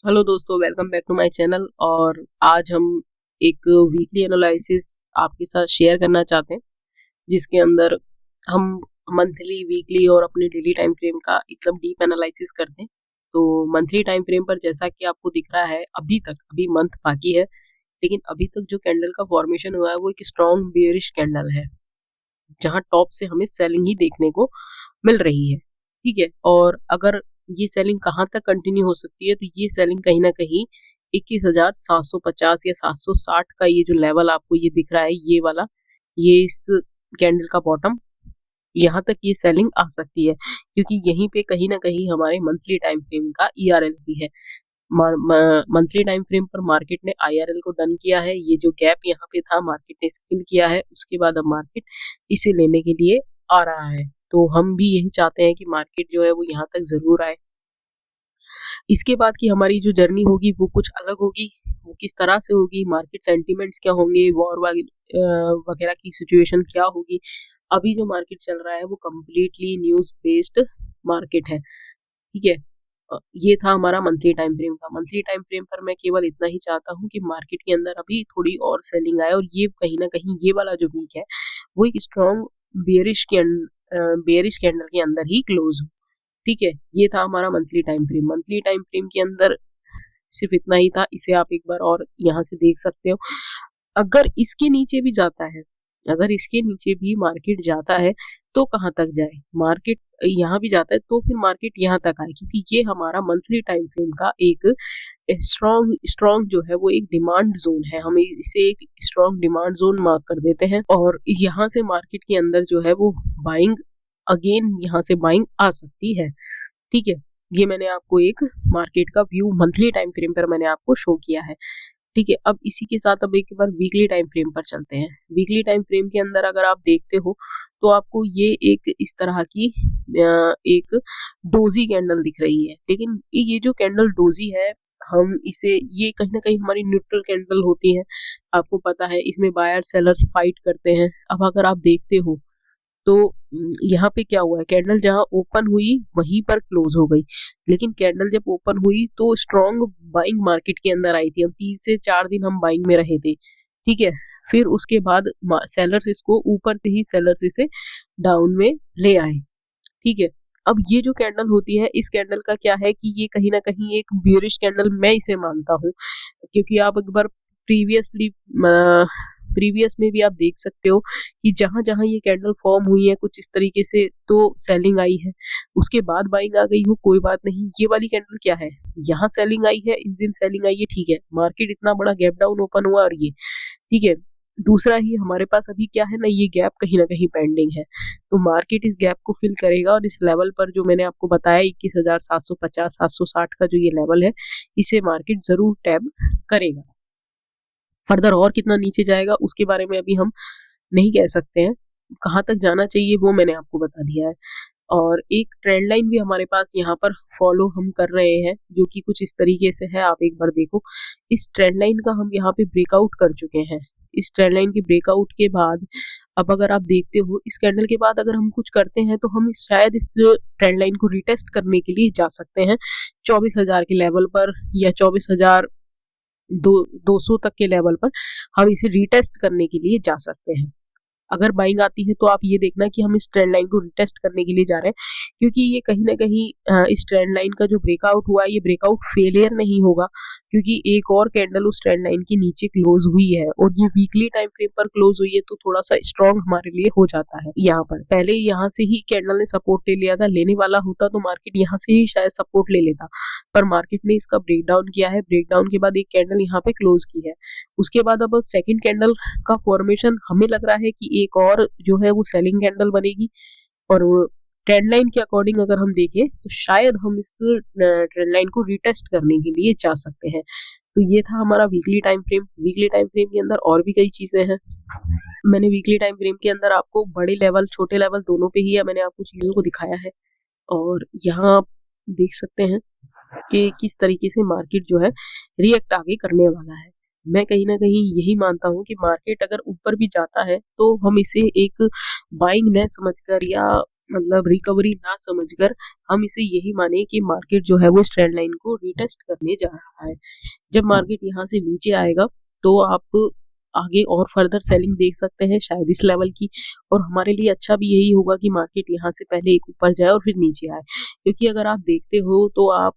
Hello दोस्तों, welcome back to my channel. और आज हम एक वीकली एनालिसिस आपके साथ शेयर करना चाहते हैं, जिसके अंदर हम मंथली, वीकली और अपने डेली टाइम फ्रेम का एकदम डीप एनालिसिस करते हैं। तो मंथली टाइम फ्रेम पर जैसा कि आपको दिख रहा है, अभी मंथ बाकी है, लेकिन अभी तक जो कैंडल का फॉर्मेशन हुआ है वो एक स्ट्रॉन्ग बेयरिश कैंडल है, जहां टॉप से हमें सेलिंग ही देखने को मिल रही है। ठीक है, और अगर ये सेलिंग कहाँ तक कंटिन्यू हो सकती है, तो ये सेलिंग कहीं ना कहीं 21,750 या 760 का ये जो लेवल आपको ये दिख रहा है, ये वाला, ये इस कैंडल का बॉटम, यहाँ तक ये सेलिंग आ सकती है, क्योंकि यहीं पे कहीं ना कहीं हमारे मंथली टाइम फ्रेम का ईआरएल भी है। मंथली टाइम फ्रेम पर मार्केट ने आईआरएल को डन किया है। ये जो गैप यहाँ पे था, मार्केट ने फिल किया है, उसके बाद अब मार्केट इसे लेने के लिए आ रहा है। तो हम भी यही चाहते हैं कि मार्केट जो है वो यहाँ तक जरूर आए। इसके बाद की हमारी जो जर्नी होगी वो कुछ अलग होगी। वो किस तरह से होगी, मार्केट सेंटिमेंट्स क्या होंगे, वॉर वगैरह की सिचुएशन क्या होगी। अभी जो मार्केट चल रहा है वो कम्प्लीटली न्यूज बेस्ड मार्केट है। ठीक है, ये था हमारा मंथली टाइम फ्रेम का। मंथली टाइम फ्रेम पर मैं केवल इतना ही चाहता हूँ कि मार्केट के अंदर अभी थोड़ी और सेलिंग आए, और ये कहीं ना कहीं ये वाला जो वीक है वो एक स्ट्रॉन्ग बेयरिश कैंडल के अंदर ही क्लोज हो। ठीक है, ये था हमारा monthly time frame. Monthly time frame के अंदर सिर्फ इतना ही था, इसे आप एक बार और यहाँ से देख सकते हो। अगर इसके नीचे भी जाता है, अगर इसके नीचे भी मार्केट जाता है तो कहाँ तक जाए, मार्केट यहाँ भी जाता है तो फिर मार्केट यहाँ तक आए, क्योंकि ये हमारा मंथली टाइम फ्रेम का एक स्ट्रॉन्ग स्ट्रॉन्ग जो है वो एक डिमांड जोन है। हम इसे एक स्ट्रॉन्ग डिमांड जोन मार्क कर देते हैं, और यहाँ से मार्केट के अंदर जो है वो बाइंग, अगेन यहाँ से बाइंग आ सकती है। ठीक है, ये मैंने आपको एक मार्केट का व्यू मंथली टाइम फ्रेम पर मैंने आपको शो किया है। ठीक है, अब इसी के साथ अब एक बार वीकली टाइम फ्रेम पर चलते हैं। वीकली टाइम फ्रेम के अंदर अगर आप देखते हो तो आपको ये एक इस तरह की एक डोजी कैंडल दिख रही है। लेकिन ये जो कैंडल डोजी है, हम इसे, ये कहीं ना कहीं हमारी न्यूट्रल कैंडल होती है। आपको पता है इसमें बायर सेलर्स फाइट करते हैं। अब अगर आप देखते हो तो यहाँ पे क्या हुआ है, कैंडल जहां ओपन हुई वहीं पर क्लोज हो गई। लेकिन कैंडल जब ओपन हुई तो स्ट्रॉन्ग बाइंग मार्केट के अंदर आई थी। हम 3 से 4 दिन हम बाइंग में रहे थे। ठीक है, फिर उसके बाद सेलर्स इसको ऊपर से ही सेलर्स इसे डाउन में ले आए। ठीक है, अब ये जो कैंडल होती है, इस कैंडल का क्या है कि ये कहीं ना कहीं एक बियरिश कैंडल मैं इसे मानता हूँ, क्योंकि आप एक बार प्रीवियस में भी आप देख सकते हो कि जहां जहां ये कैंडल फॉर्म हुई है कुछ इस तरीके से, तो सेलिंग आई है, उसके बाद बाइंग आ गई हो, कोई बात नहीं। ये वाली कैंडल क्या है, यहाँ सेलिंग आई है, इस दिन सेलिंग आई है, ठीक है, मार्केट इतना बड़ा गैप डाउन ओपन हुआ, और ये ठीक है। दूसरा ही हमारे पास अभी क्या है ना, ये गैप कहीं ना कहीं पेंडिंग है, तो मार्केट इस गैप को फिल करेगा, और इस लेवल पर जो मैंने आपको बताया 21,750 760 का जो ये लेवल है, इसे मार्केट जरूर टैब करेगा। फर्दर और कितना नीचे जाएगा उसके बारे में अभी हम नहीं कह सकते हैं, कहाँ तक जाना चाहिए वो मैंने आपको बता दिया है। और एक ट्रेंड लाइन भी हमारे पास यहाँ पर फॉलो हम कर रहे हैं, जो कि कुछ इस तरीके से है। आप एक बार देखो, इस ट्रेंड लाइन का हम यहाँ पे ब्रेकआउट कर चुके हैं। इस ट्रेंड लाइन के ब्रेकआउट के बाद अब अगर आप देखते हो, इस कैंडल के बाद अगर हम कुछ करते हैं तो हम शायद इस ट्रेंड लाइन को रिटेस्ट करने के लिए जा सकते हैं 24,000 के लेवल पर, या 24,200 तक के लेवल पर हम इसे रिटेस्ट करने के लिए जा सकते हैं। अगर बाइंग आती है तो आप ये देखना कि हम इस ट्रेंड लाइन को रिटेस्ट करने के लिए जा रहे हैं, क्योंकि ये कहीं ना कहीं इस ट्रेंड लाइन का जो ब्रेकआउट हुआ है, ये ब्रेकआउट फेलियर नहीं होगा, क्योंकि एक और कैंडल उस ट्रेंड लाइन के नीचे क्लोज हुई है, और ये वीकली टाइम फ्रेम पर क्लोज हुई है, तो थोड़ा सा स्ट्रॉन्ग हमारे लिए हो जाता है। यहाँ पर पहले यहाँ से ही कैंडल ने सपोर्ट ले लिया था, लेने वाला होता तो मार्केट यहाँ से ही शायद सपोर्ट ले लेता, पर मार्केट ने इसका ब्रेकडाउन किया है। ब्रेकडाउन के बाद एक कैंडल यहाँ पे क्लोज की है, उसके बाद अब सेकेंड कैंडल का फॉर्मेशन हमें लग रहा है कि एक और जो है वो सेलिंग कैंडल बनेगी, और ट्रेंड लाइन के अकॉर्डिंग अगर हम देखें तो शायद हम इस ट्रेंड लाइन को रिटेस्ट करने के लिए जा सकते हैं। तो ये था हमारा weekly time frame. Weekly time frame के अंदर और भी कई चीजें हैं। मैंने वीकली टाइम फ्रेम के अंदर आपको बड़े लेवल छोटे लेवल दोनों पे ही मैंने आपको चीजों को दिखाया है, और यहाँ आप देख सकते हैं कि किस तरीके से मार्केट जो है रिएक्ट आगे करने वाला है। मैं कहीं ना कहीं यही मानता हूँ कि मार्केट अगर ऊपर भी जाता है तो हम इसे एक बाइंग न समझकर या मतलब रिकवरी ना समझकर हम इसे यही माने कि मार्केट जो है वो इस ट्रेंड लाइन को रिटेस्ट करने जा रहा है। जब मार्केट यहाँ से नीचे आएगा तो आप आगे और फर्दर सेलिंग देख सकते हैं शायद इस लेवल की, और हमारे लिए अच्छा भी यही होगा कि मार्केट यहाँ से पहले एक ऊपर जाए और फिर नीचे आए, क्योंकि अगर आप देखते हो तो आप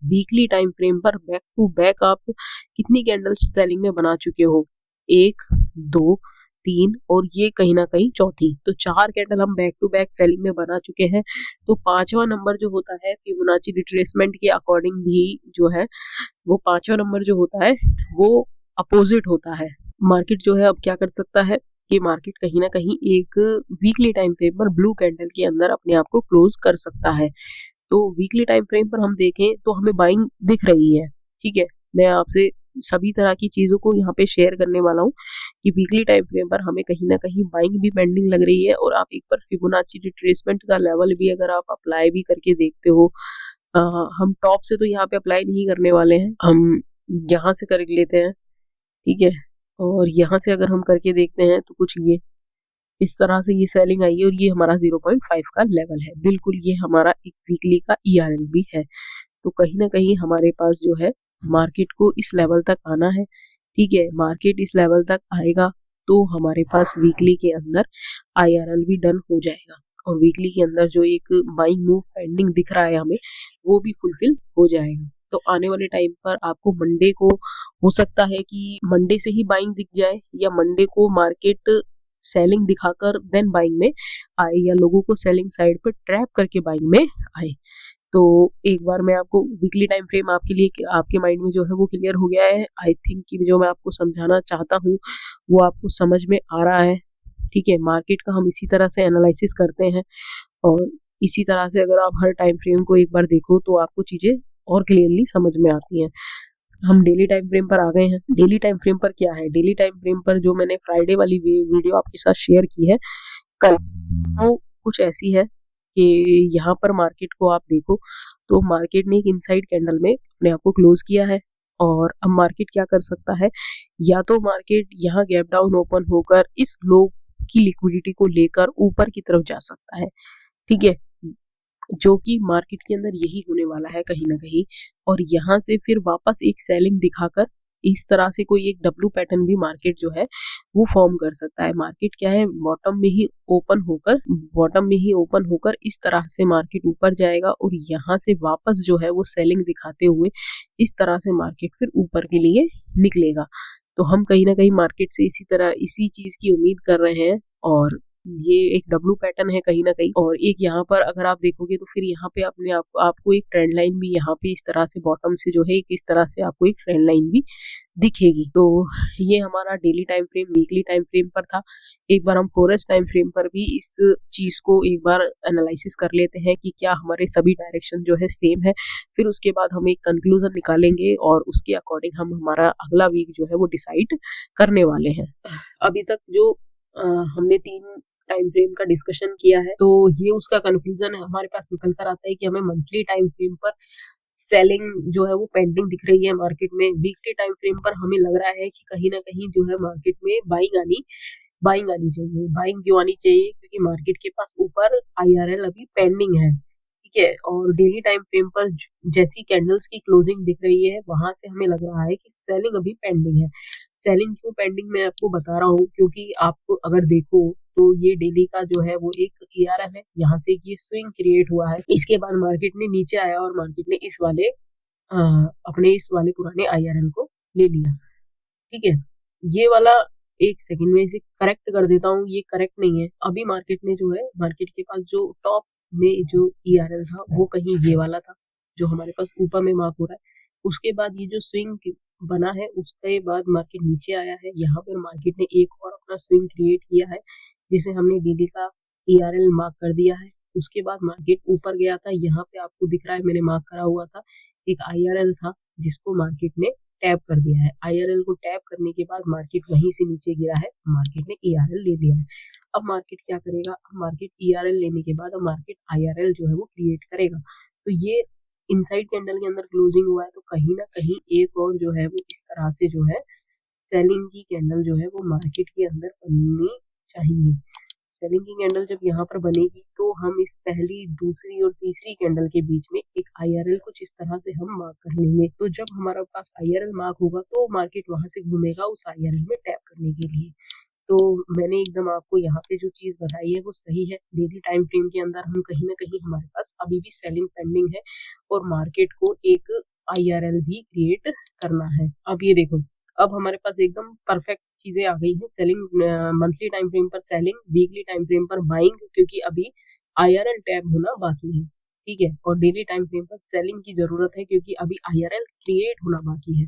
वीकली टाइम फ्रेम पर बैक टू बैक आप कितनी कैंडल्स सेलिंग में बना चुके हो, एक, दो, तीन और ये कहीं ना कहीं चौथी, तो चार कैंडल हम बैक टू बैक सेलिंग में बना चुके हैं। तो पांचवा नंबर जो होता है फिबोनाची रिट्रेसमेंट के अकॉर्डिंग भी जो है वो पांचवा नंबर जो होता है वो अपोजिट होता है। मार्केट जो है अब क्या कर सकता है कि मार्केट कहीं ना कहीं एक वीकली टाइम फ्रेम पर ब्लू कैंडल के अंदर अपने आप को क्लोज कर सकता है। तो वीकली टाइम फ्रेम पर हम देखें तो हमें बाइंग दिख रही है, ठीक है। मैं आपसे सभी तरह की चीजों को यहाँ पे शेयर करने वाला हूँ कि वीकली टाइम फ्रेम पर हमें कहीं ना कहीं बाइंग भी पेंडिंग लग रही है, और आप एक बार फिबोनाची रिट्रेसमेंट का लेवल भी अगर आप अप्लाई भी करके देखते हो, अ, हम टॉप से तो यहाँ पे अप्लाई नहीं करने वाले हैं, हम यहाँ से कर लेते हैं, ठीक है। और यहाँ से अगर हम करके देखते हैं तो कुछ ये इस तरह से ये सेलिंग आई है, और ये हमारा 0.5 का लेवल है, बिल्कुल ये हमारा एक वीकली का ईआरएल भी है। तो कहीं ना कहीं हमारे पास जो है मार्केट को इस लेवल तक आना है, ठीक है। मार्केट इस लेवल तक आएगा तो हमारे पास वीकली के अंदर आईआरएल भी डन हो जाएगा, और वीकली के अंदर जो एक बाइंग मूव पेंडिंग दिख रहा है हमें वो भी फुलफिल हो जाएगा। तो आने वाले टाइम पर आपको मंडे को हो सकता है कि मंडे से ही बाइंग दिख जाए, या मंडे को मार्केट सेलिंग दिखाकर देन बाइंग में आए, या लोगों को सेलिंग साइड पर ट्रैप करके बाइंग में आए। तो एक बार मैं आपको वीकली टाइम फ्रेम आपके लिए आपके माइंड में जो है वो क्लियर हो गया है, आई थिंक कि जो मैं आपको समझाना चाहता हूँ वो आपको समझ में आ रहा है, ठीक है। मार्केट का हम इसी तरह से एनालिसिस करते हैं, और इसी तरह से अगर आप हर टाइम फ्रेम को एक बार देखो तो आपको चीजें और क्लियरली समझ में आती हैं। हम डेली टाइम फ्रेम पर आ गए हैं। डेली टाइम फ्रेम पर क्या है, डेली टाइम फ्रेम पर जो मैंने फ्राइडे वाली वीडियो आपके साथ शेयर की है कल, वो कुछ ऐसी है कि यहाँ पर मार्केट को आप देखो तो मार्केट ने एक इनसाइड कैंडल में अपने आप को क्लोज किया है, और अब मार्केट क्या कर सकता है, या तो मार्केट यहाँ गैप डाउन ओपन होकर इस लो की लिक्विडिटी को लेकर ऊपर की तरफ जा सकता है, ठीक है, जो कि मार्केट के अंदर यही होने वाला है कहीं ना कहीं। और यहाँ से फिर वापस एक सेलिंग दिखाकर इस तरह से कोई एक डब्लू पैटर्न भी मार्केट जो है वो फॉर्म कर सकता है। मार्केट क्या है, बॉटम में ही ओपन होकर इस तरह से मार्केट ऊपर जाएगा, और यहाँ से वापस जो है वो सेलिंग दिखाते हुए इस तरह से मार्केट फिर ऊपर के लिए निकलेगा। तो हम कहीं ना कहीं मार्केट से इसी चीज की उम्मीद कर रहे हैं, और ये एक डब्लू पैटर्न है कहीं ना कहीं। और एक यहाँ पर अगर आप देखोगे तो फिर यहाँ पे अपने आपको एक ट्रेंड लाइन भी यहाँ पे इस तरह से बॉटम से जो है इस तरह से आपको एक ट्रेंड लाइन भी दिखेगी। तो ये हमारा daily time frame weekly time frame पर था। एक बार हम फोरेज टाइम फ्रेम पर भी इस चीज को एक बार एनालिसिस कर लेते हैं कि क्या हमारे सभी डायरेक्शन जो है सेम है, फिर उसके बाद हम एक कंक्लूजन निकालेंगे और उसके अकॉर्डिंग हम हमारा अगला वीक जो है वो डिसाइड करने वाले हैं। अभी तक जो हमने 3 टाइम फ्रेम का डिस्कशन किया है, तो ये उसका कंक्लूजन हमारे पास निकल कर आता है कि हमें मंथली टाइम फ्रेम पर सेलिंग जो है वो पेंडिंग दिख रही है मार्केट में। वीकली टाइम फ्रेम पर हमें लग रहा है कि कहीं ना कहीं जो है मार्केट में बाइंग आनी चाहिए। बाइंग क्यों आनी चाहिए, क्योंकि मार्केट के पास ऊपर आईआरएल अभी पेंडिंग है, ठीक है। और डेली टाइम फ्रेम पर जैसी कैंडल्स की क्लोजिंग दिख रही है वहां से हमें लग रहा है कि सेलिंग अभी पेंडिंग है। सेलिंग क्यों पेंडिंग मैं आपको बता रहा हूँ, क्योंकि आप अगर देखो तो ये डेली का जो है वो एक ईआरएल है, यहाँ से ये स्विंग क्रिएट हुआ है, इसके बाद मार्केट ने नीचे आया और मार्केट ने इस वाले पुराने आईआरएल को ले लिया, ठीक है। ये वाला एक सेकंड में इसे करेक्ट कर देता हूँ, ये करेक्ट नहीं है। अभी मार्केट ने जो है मार्केट के पास जो टॉप में जो ईआरएल था वो कहीं ये वाला था जो हमारे पास ऊपर में मार्क हो रहा है। उसके बाद ये जो स्विंग बना है उसके बाद मार्केट नीचे आया है, यहाँ पर मार्केट ने एक और अपना स्विंग क्रिएट किया है जिसे हमने डेली का ईआरएल मार्क कर दिया है। उसके बाद मार्केट ऊपर गया था, यहाँ पे आपको दिख रहा है मैंने मार्क करा हुआ था एक आईआरएल था जिसको मार्केट ने टैप कर दिया है। आईआरएल को टैप करने के बाद मार्केट वहीं से नीचे गिरा है, मार्केट ने ईआरएल ले लिया है। अब मार्केट क्या करेगा, अब मार्केट ईआरएल लेने के बाद अब मार्केट आईआरएल जो है वो क्रिएट करेगा। तो ये इनसाइड कैंडल के अंदर क्लोजिंग हुआ है, तो कहीं ना कहीं एक और जो है वो इस तरह से जो है सेलिंग की कैंडल जो है वो मार्केट के अंदर बननी चाहिए। सेलिंग की कैंडल जब यहाँ पर बनेगी तो हम इस पहली, दूसरी और तीसरी कैंडल के बीच में एक IRL कुछ इस तरह से हम मार्क कर लेंगे। तो जब हमारे पास IRL मार्क होगा तो मार्केट वहां से घूमेगा उस IRL में टैप करने के लिए। तो मैंने एकदम आपको यहाँ पे जो चीज बताई है वो सही है। डेली टाइम फ्रेम के अंदर हम कहीं ना कहीं हमारे पास अभी भी सेलिंग पेंडिंग है और मार्केट को एक IRL भी क्रिएट करना है। अब ये देखो, अब हमारे पास एकदम परफेक्ट चीजें आ गई हैं। सेलिंग मंथली टाइम फ्रेम पर सेलिंग, वीकली टाइम फ्रेम पर बाइंग, क्योंकि अभी IRL टैब होना बाकी है, ठीक है। और डेली टाइम फ्रेम पर सेलिंग की जरूरत है क्योंकि अभी IRL क्रिएट होना बाकी है।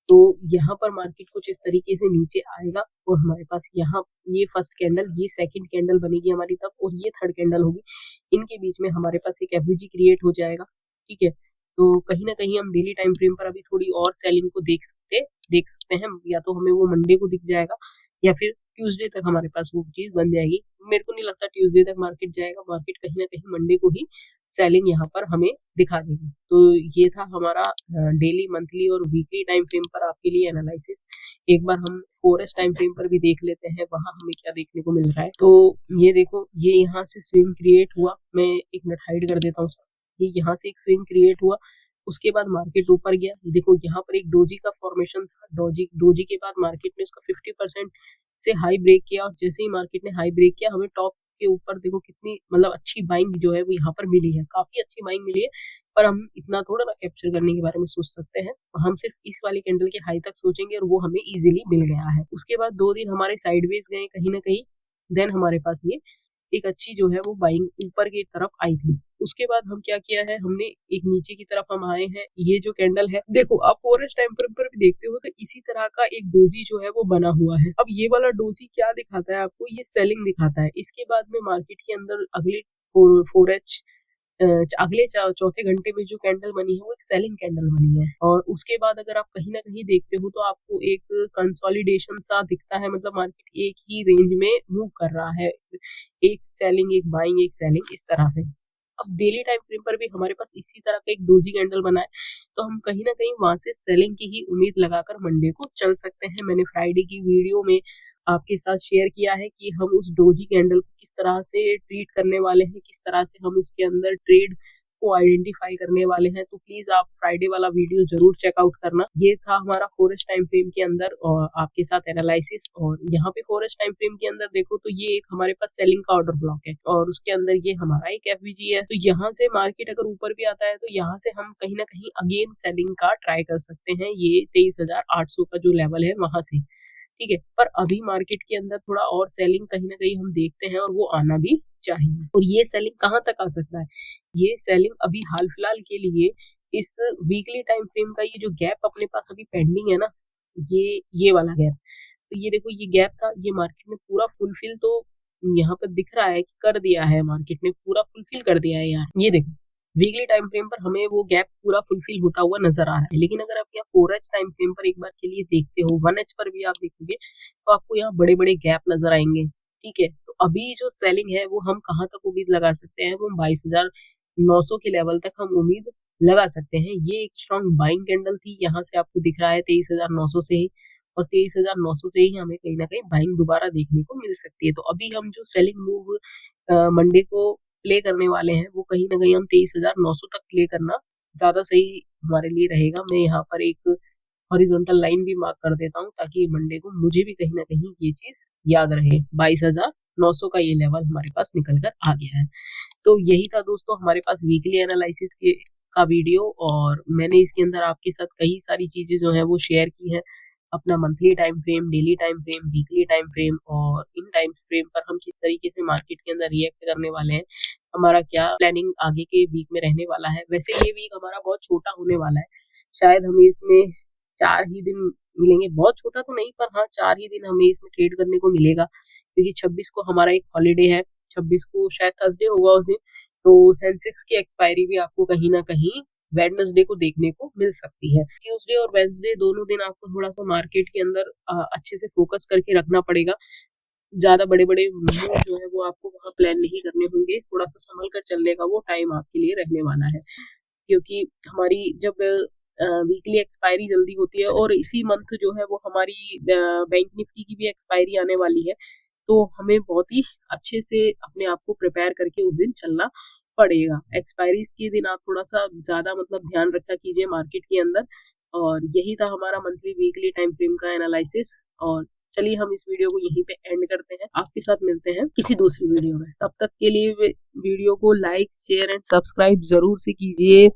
तो यहाँ पर मार्केट कुछ इस तरीके से नीचे आएगा और हमारे पास यहाँ ये फर्स्ट कैंडल, ये सेकंड कैंडल बनेगी हमारी तब, और ये थर्ड कैंडल होगी। इनके बीच में हमारे पास एक FVG क्रिएट हो जाएगा, ठीक है। तो कहीं ना कहीं हम डेली टाइम फ्रेम पर अभी थोड़ी और सेलिंग को देख सकते हैं। या तो हमें वो मंडे को दिख जाएगा या फिर ट्यूसडे तक हमारे पास वो चीज बन जाएगी। मेरे को नहीं लगता ट्यूसडे तक मार्केट जाएगा, मार्केट कहीं ना कहीं मंडे को ही सेलिंग यहाँ पर हमें दिखा देगी। तो ये था हमारा डेली, मंथली और वीकली टाइम फ्रेम पर आपके लिए एनालिसिस। एक बार हम 4S टाइम फ्रेम पर भी देख लेते हैं, वहां हमें क्या देखने को मिल रहा है। तो ये देखो, ये यहाँ से स्विंग क्रिएट हुआ, मैं एक मिनट हाइड कर देता हूँ। ये यहाँ से एक स्विंग क्रिएट हुआ, उसके बाद मार्केट ऊपर गया। देखो यहाँ पर एक डोजी का फॉर्मेशन था, डोजी के बाद मार्केट ने उसका 50% से हाई ब्रेक किया, और जैसे ही मार्केट ने हाई ब्रेक किया हमें टॉप के ऊपर देखो कितनी मतलब अच्छी बाइंग जो है वो यहाँ पर मिली है, काफी अच्छी बाइंग मिली है। पर हम इतना थोड़ा ना कैप्चर करने के बारे में सोच सकते हैं, हम सिर्फ इस वाली कैंडल के हाई तक सोचेंगे और वो हमें इजीली मिल गया है। उसके बाद 2 दिन हमारे साइडवेज गए कहीं ना कहीं, देन हमारे पास ये एक अच्छी जो है वो बाइंग ऊपर की तरफ आई थी। उसके बाद हम क्या किया है, हमने एक नीचे की तरफ हम आए हैं। ये जो कैंडल है देखो, आप 4S टाइम फ्रेम पर भी देखते हो तो इसी तरह का एक डोजी जो है वो बना हुआ है। अब ये वाला डोजी क्या दिखाता है आपको, ये सेलिंग दिखाता है। इसके बाद में मार्केट के अंदर अगले 4H अगले चौथे घंटे में जो कैंडल बनी है वो एक सेलिंग कैंडल बनी है। और उसके बाद अगर आप कहीं ना कहीं देखते हो तो आपको एक कंसोलिडेशन सा दिखता है, मतलब मार्केट एक ही रेंज में मूव कर रहा है, एक सेलिंग एक बाइंग एक सेलिंग इस तरह से। अब डेली टाइम फ्रेम पर भी हमारे पास इसी तरह का एक डोजी कैंडल बना है, तो हम कहीं ना कहीं वहां से सेलिंग की ही उम्मीद लगाकर मंडे को चल सकते हैं। मैंने फ्राइडे की वीडियो में आपके साथ शेयर किया है कि हम उस डोजी कैंडल को किस तरह से ट्रीट करने वाले हैं, किस तरह से हम उसके अंदर ट्रेड को आइडेंटिफाई करने वाले हैं। तो प्लीज आप फ्राइडे वाला वीडियो जरूर चेकआउट करना। ये था हमारा 4S टाइम फ्रेम के अंदर और आपके साथ एनालिसिस। और यहाँ पे 4S टाइम फ्रेम के अंदर देखो तो ये एक हमारे पास सेलिंग का ऑर्डर ब्लॉक है और उसके अंदर ये हमारा एक FVG है। तो यहाँ से मार्केट अगर ऊपर भी आता है तो यहाँ से हम कहीं ना कहीं अगेन सेलिंग का ट्राई कर सकते हैं, ये 23,800 का जो लेवल है वहां से, ठीक है। पर अभी मार्केट के अंदर थोड़ा और सेलिंग कहीं ना कहीं हम देखते हैं और वो आना भी चाहिए। और ये सेलिंग कहाँ तक आ सकता है, ये सेलिंग अभी हाल फिलहाल के लिए इस वीकली टाइम फ्रेम का ये जो गैप अपने पास अभी पेंडिंग है ना, ये वाला गैप, तो ये देखो ये गैप था, ये मार्केट ने पूरा फुलफिल तो यहाँ पर दिख रहा है कि कर दिया है, मार्केट ने पूरा फुलफिल कर दिया है यार। ये देखो वीकली टाइम फ्रेम पर हमें वो गैप पूरा फुलफिल होता हुआ नजर आ रहा है। लेकिन अगर आप यहाँ 4H टाइम फ्रेम पर एक बार के लिए देखते हो, 1H पर भी आप देखोगे तो आपको यहाँ बड़े बड़े गैप नजर आएंगे, ठीक है। तो अभी जो सेलिंग है वो हम कहाँ तक उम्मीद लगा सकते हैं, वो 22,900 के लेवल तक हम उम्मीद लगा सकते हैं। ये एक स्ट्रॉन्ग बाइंग कैंडल थी, यहाँ से आपको दिख रहा है 23,900 से ही, और 23,900 से ही हमें कहीं ना कहीं बाइंग दोबारा देखने को मिल सकती है। तो अभी हम जो सेलिंग मूव मंडे को प्ले करने वाले हैं वो कहीं ना कहीं हम 23,900 तक प्ले करना ज्यादा सही हमारे लिए रहेगा। मैं यहाँ पर एक हॉरिजॉन्टल लाइन भी मार्क कर देता हूँ ताकि मंडे को मुझे भी कहीं ना कहीं ये चीज याद रहे। 22,900 का ये लेवल हमारे पास निकल कर आ गया है। तो यही था दोस्तों हमारे पास वीकली एनालिसिस के का वीडियो, और मैंने इसके अंदर आपके साथ कई सारी चीजें जो है वो शेयर की हैं। अपना monthly time frame, daily time frame, weekly time frame और इन टाइम फ्रेम पर हम किस तरीके से मार्केट के अंदर रिएक्ट करने वाले हैं, हमारा क्या प्लानिंग आगे के वीक में रहने वाला है। वैसे ये वीक हमारा बहुत छोटा होने वाला है, शायद हमें इसमें 4 ही दिन मिलेंगे, बहुत छोटा तो नहीं पर हाँ 4 ही दिन हमें इसमें ट्रेड करने को मिलेगा, क्योंकि 26 को हमारा एक हॉलीडे है, 26 को शायद थर्सडे होगा उस दिन। तो सेंसेक्स की एक्सपायरी भी आपको कहीं ना कहीं वेडनेसडे को देखने को मिल सकती है। ट्यूसडे और वेडनेसडे दोनों दिन आपको थोड़ा सा मार्केट के अंदर अच्छे से फोकस करके रखना पड़ेगा। ज्यादा बड़े बड़े मूव जो है वो आपको वहाँ प्लान नहीं करने होंगे, थोड़ा सा संभल कर चलने का वो टाइम आपके लिए रहने वाला है। क्योंकि हमारी जब वीकली एक्सपायरी जल्दी होती है, और इसी मंथ जो है वो हमारी बैंक निफ्टी की भी एक्सपायरी आने वाली है। तो हमें बहुत ही अच्छे से अपने आप को प्रिपेयर करके उस दिन चलना पड़ेगा। एक्सपायरीज के दिन आप थोड़ा सा ज़्यादा मतलब ध्यान रखा कीजिए मार्केट के अंदर। और यही था हमारा मंथली वीकली टाइम फ्रेम का एनालिसिस। और चलिए हम इस वीडियो को यहीं पे एंड करते हैं, आपके साथ मिलते हैं किसी दूसरी वीडियो में। तब तक के लिए वीडियो को लाइक शेयर एंड सब्सक्राइब जरूर से कीजिए।